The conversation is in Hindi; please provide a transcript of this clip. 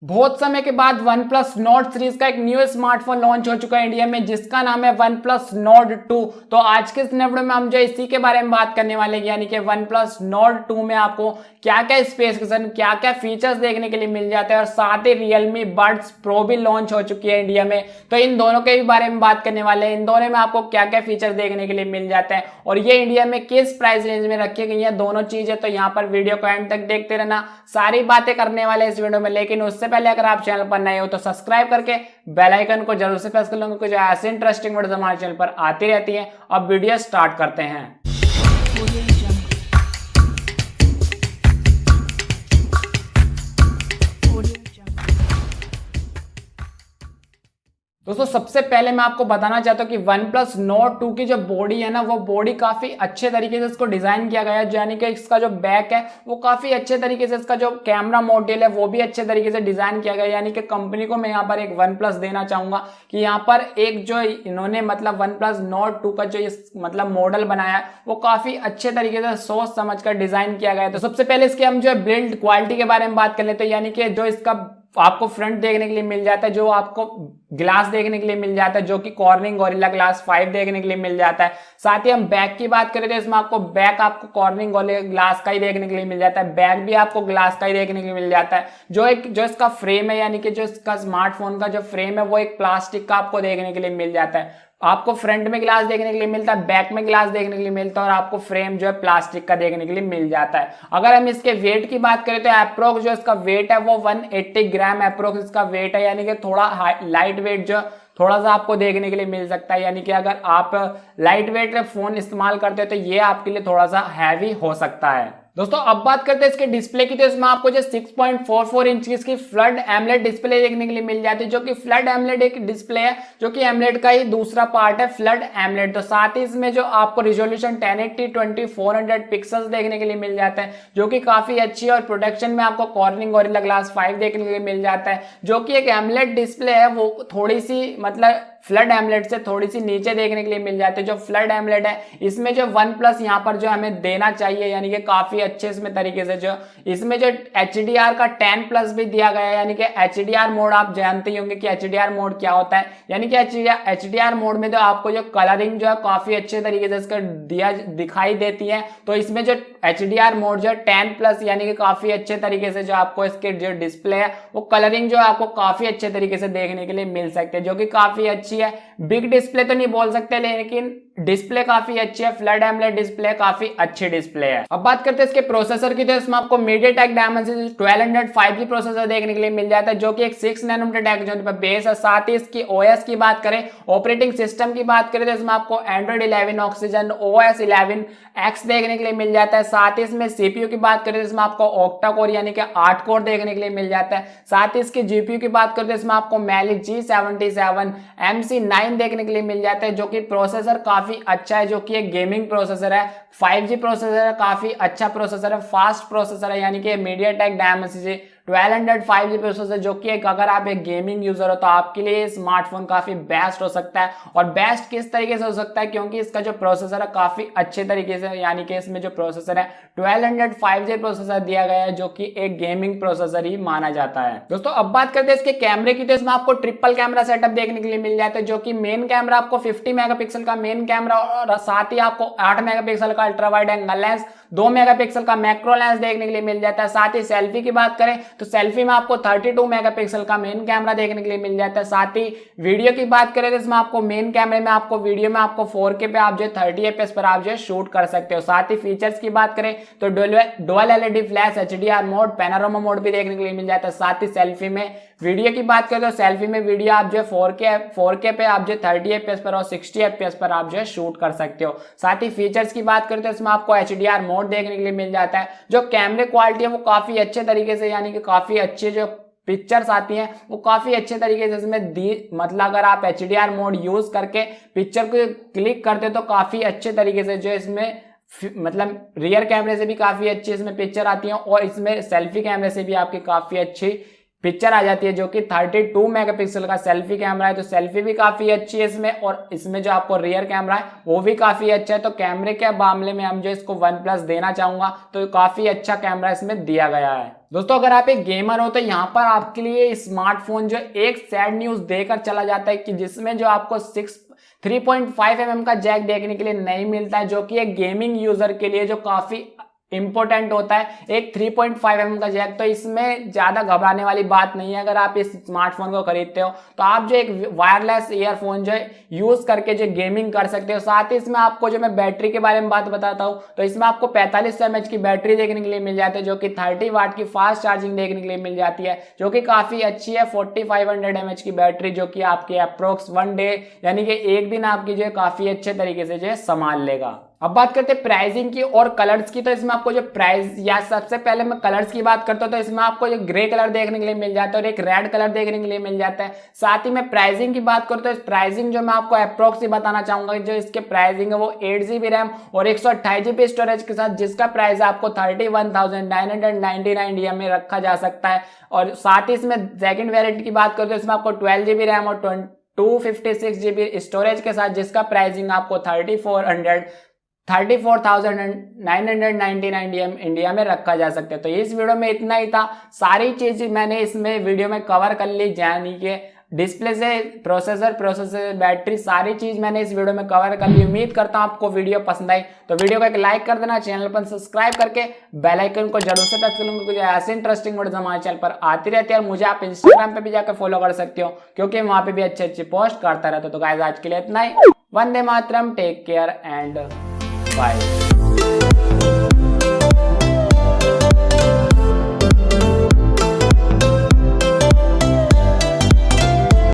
बहुत समय के बाद OnePlus Nord सीरीज का एक न्यू स्मार्टफोन लॉन्च हो चुका है इंडिया में, जिसका नाम है OnePlus Nord 2। तो आज के इस वीडियो में हम जो इसी के बारे में बात करने वाले हैं, यानी कि OnePlus Nord 2 में आपको क्या क्या स्पेसिफिकेशन, क्या क्या फीचर्स देखने के लिए मिल जाते हैं, और साथ ही Realme Buds Pro भी लॉन्च हो चुकी है इंडिया में। तो इन दोनों के भी बारे में बात करने वाले हैं, इन दोनों में आपको क्या क्या फीचर्स देखने के लिए मिल जाते हैं और ये इंडिया में किस प्राइस रेंज में रखी गई है, दोनों चीजें। तो यहाँ पर वीडियो को एंड तक देखते रहना, सारी बातें करने वाले इस वीडियो में। लेकिन उससे पहले अगर आप चैनल पर नए हो तो सब्सक्राइब करके बेल आइकन को जरूर से प्रेस कर लो, क्योंकि जो ऐसे इंटरेस्टिंग वीडियोस हमारे चैनल पर आती रहती हैं। अब वीडियो स्टार्ट करते हैं। दोस्तों सबसे पहले मैं आपको बताना चाहता हूं कि OnePlus Nord 2 की जो बॉडी है ना, वो बॉडी काफी अच्छे तरीके से इसको डिजाइन किया गया है। यानी कि इसका जो बैक है वो काफी अच्छे तरीके से, इसका जो कैमरा मॉड्यूल है वो भी अच्छे तरीके से डिजाइन किया गया है। यानी कि कंपनी को मैं यहाँ पर एक OnePlus देना चाहूंगा कि यहाँ पर एक जो इन्होंने मतलब OnePlus Nord 2 का जो मतलब मॉडल बनाया है वो काफी अच्छे तरीके से सोच समझ कर डिजाइन किया गया है। तो सबसे पहले इसके हम जो बिल्ड क्वालिटी के बारे में बात कर लेते हैं। यानी कि जो इसका आपको फ्रंट देखने के लिए मिल जाता है, जो आपको ग्लास देखने के लिए मिल जाता है, जो कि कॉर्निंग गोरिल्ला ग्लास 5 देखने के लिए मिल जाता है। साथ ही हम बैक की बात करें तो इसमें आपको बैक आपको कॉर्निंग गोरिल्ला ग्लास का ही देखने के लिए मिल जाता है, बैक भी आपको ग्लास का ही देखने के लिए मिल जाता है। जो इसका फ्रेम है, यानी कि जो इसका स्मार्टफोन का जो फ्रेम है वो एक प्लास्टिक का आपको देखने के लिए मिल जाता है। आपको फ्रंट में ग्लास देखने के लिए मिलता है, बैक में ग्लास देखने के लिए मिलता है, और आपको फ्रेम जो है प्लास्टिक का देखने के लिए मिल जाता है। अगर हम इसके वेट की बात करें तो अप्रोक्स जो इसका वेट है वो 180 ग्राम अप्रोक्स इसका वेट है। यानी कि थोड़ा लाइट वेट जो थोड़ा सा आपको देखने के लिए मिल सकता है। यानी कि अगर आप लाइट वेट फोन इस्तेमाल करते हो तो ये आपके लिए थोड़ा सा हैवी हो सकता है। दोस्तों अब बात करते हैं इसके डिस्प्ले की, तो इसमें आपको जो 6.44 इंच की फ्लड एमोलेड डिस्प्ले देखने के लिए मिल जाती है, जो कि फ्लड एमोलेड एक डिस्प्ले है, जो कि एमोलेड का ही दूसरा पार्ट है फ्लड एमोलेड। तो साथ ही इसमें जो आपको रिजोल्यूशन 1080 2400 पिक्सल्स देखने के लिए मिल जाता है, जो कि काफी अच्छी है। और प्रोडक्शन में आपको कॉर्निंग गोरिल्ला ग्लास 5 देखने के लिए मिल जाता है, जो कि एक एमोलेड डिस्प्ले है, वो थोड़ी सी मतलब फ्लड एमोलेड से थोड़ी सी नीचे देखने के लिए मिल जाते हैं। जो फ्लड एमोलेड है इसमें जो OnePlus यहाँ पर जो हमें देना चाहिए, यानी कि काफी अच्छे इसमें तरीके से जो इसमें जो HDR का 10+ भी दिया गया है। यानी कि HDR मोड आप जानते ही होंगे कि HDR मोड क्या होता है। यानी कि HDR मोड में तो आपको जो कलरिंग जो है काफी अच्छे तरीके से इसका दिखाई देती है। तो इसमें जो HDR मोड जो 10+ यानी कि काफी अच्छे तरीके से जो आपको इसके जो डिस्प्ले है वो कलरिंग जो है आपको काफी अच्छे तरीके से देखने के लिए मिल सकते हैं, जो कि काफी अच्छी है। बिग डिस्प्ले तो नहीं बोल सकते, लेकिन डिस्प्ले काफी अच्छी है। फ्लड एमोलेड डिस्प्ले काफी अच्छी डिस्प्ले है। अब बात करते हैं इसके प्रोसेसर की, तो इसमें आपको Mediatek Dimensity 1205 की प्रोसेसर देखने के लिए मिल जाता है, जो कि एक 6 नैनोमीटर टेक्नोलॉजी पर बेस है। साथ ही इसकी OS की बात करें, ऑपरेटिंग सिस्टम की बात करें, तो इसमें आपको Android 11 Oxygen OS 11X देखने के लिए मिल जाता है। साथ ही इसमें CPU की बात करें तो इसमें आपको ऑक्टा कोर यानी कि 8 कोर देखने के लिए मिल जाता है। साथ ही इसकी GPU की बात करें तो इसमें आपको Mali G77 MC9 देखने के लिए मिल जाता है, जो कि प्रोसेसर काफी अच्छा है, जो कि एक गेमिंग प्रोसेसर है, 5G प्रोसेसर है, काफी अच्छा प्रोसेसर है, फास्ट प्रोसेसर है। यानी कि Mediatek Dimensity 1205 प्रोसेसर, जो कि अगर आप एक गेमिंग यूजर हो तो आपके लिए स्मार्टफोन काफी बेस्ट हो सकता है। और बेस्ट किस तरीके से हो सकता है, क्योंकि इसका जो प्रोसेसर है काफी अच्छे तरीके से, यानी कि इसमें जो प्रोसेसर है 1205 प्रोसेसर दिया गया है, जो कि एक गेमिंग प्रोसेसर ही माना जाता है। दोस्तों अब बात करते हैं इसके कैमरे की, तो इसमें आपको ट्रिपल कैमरा सेटअप देखने के लिए मिल जाता है, जो कि मेन कैमरा आपको 50 मेगापिक्सल का मेन कैमरा, और साथ ही आपको 8 मेगापिक्सल का ultra wide angle lens, 2 megapixel का मैक्रो लेंस देखने के लिए मिल जाता है। साथ ही सेल्फी की बात करें तो सेल्फी में आपको 32 मेगापिक्सल का मेन कैमरा देखने के लिए मिल जाता है। साथ ही वीडियो की बात करें तो इसमें आपको मेन कैमरे में आपको वीडियो में आपको 4K पे आप जो 30 FPS पर आप जो शूट कर सकते हो। साथ ही फीचर्स की बात करें तो dual LED flash, HDR mode, panorama mode भी देखने के लिए मिल जाता है। साथ ही सेल्फी में वीडियो की बात करें तो सेल्फी में वीडियो आप जो 4K पे आप जो 30 FPS पर और 60 FPS पर आप जो शूट कर सकते हो। साथ ही फीचर्स की बात करें तो इसमें आपको HDR मोड देखने के लिए मिल जाता है। जो कैमरे क्वालिटी है वो काफी अच्छे तरीके से, यानी कि काफी अच्छे जो पिक्चर्स आती हैं वो काफी अच्छे तरीके से इसमें दी, मतलब अगर आप HDR मोड यूज करके पिक्चर को क्लिक करते हो तो काफी अच्छे तरीके से जो इसमें मतलब रियर कैमरे से भी काफी अच्छी इसमें पिक्चर आती है, और इसमें सेल्फी कैमरे से भी आपकी काफी अच्छी पिक्चर आ जाती है, जो कि 32 मेगापिक्सल का सेल्फी कैमरा है। तो सेल्फी भी काफी अच्छी है इसमें, और इसमें जो आपको रियर कैमरा है वो भी काफी अच्छा है। तो कैमरे के मामले में हम जो इसको OnePlus देना चाहूंगा तो काफी अच्छा कैमरा इसमें दिया गया है। दोस्तों अगर आप एक गेमर हो तो यहाँ पर आपके लिए स्मार्टफोन जो एक सैड न्यूज देकर चला जाता है कि जिसमें जो आपको 3.5 mm का जैक देखने के लिए नहीं मिलता है, जो कि एक गेमिंग यूजर के लिए जो काफी इंपॉर्टेंट होता है एक 3.5 mm का जैक। तो इसमें ज्यादा घबराने वाली बात नहीं है। अगर आप इस स्मार्टफोन को खरीदते हो तो आप जो एक वायरलेस ईयरफोन जो है यूज करके जो गेमिंग कर सकते हो। साथ ही इसमें आपको जो मैं बैटरी के बारे में बात बताता हूँ तो इसमें आपको 4500 mAh की बैटरी देखने के लिए मिल जाती है, जो कि 30 वाट की फास्ट चार्जिंग देखने के लिए मिल जाती है, जो कि काफी अच्छी है। 4500 mAh की बैटरी जो कि आपकी अप्रोक्स 1 डे यानी कि एक दिन आपकी जो है काफी अच्छे तरीके से जो है संभाल लेगा। अब बात करते हैं प्राइसिंग की और कलर्स की। तो इसमें आपको जो प्राइस या सबसे पहले मैं कलर्स की बात करता हूं तो इसमें आपको जो ग्रे कलर देखने के लिए मिल जाता है और एक रेड कलर देखने के लिए मिल जाता है। साथ ही मैं प्राइसिंग की बात करता हूं तो प्राइसिंग जो मैं आपको अप्रोक्स ही बताना चाहूंगा, जो इसके प्राइसिंग है वो 8GB रैम और 128GB स्टोरेज के साथ, जिसका प्राइस आपको 31,999 DM में रखा जा सकता है। और साथ ही इसमें सेकेंड वेरिएंट की बात करते हैं इसमें आपको 12GB रैम और 256GB स्टोरेज के साथ, जिसका प्राइसिंग आपको 34,999 DM इंडिया में रखा जा सकता है। तो इस वीडियो में इतना ही था। सारी चीज मैंने इसमें वीडियो में कवर कर ली, यानी कि डिस्प्ले से प्रोसेसर बैटरी सारी चीज मैंने इस वीडियो में कवर कर ली। उम्मीद करता हूं आपको वीडियो पसंद आई तो वीडियो को एक लाइक कर देना, चैनल पर सब्सक्राइब करके बेल आइकन को जरूर से टच करूंगा। कुछ ऐसे इंटरेस्टिंग वीडियो हमारे चैनल पर आती रहती है और मुझे आप इंस्टाग्राम पे भी जाकर फॉलो कर सकते हो, क्योंकि वहां पे भी अच्छे अच्छे पोस्ट करता रहता हूं। तो गाइस आज के लिए इतना ही। Vande Mataram, take care and bye.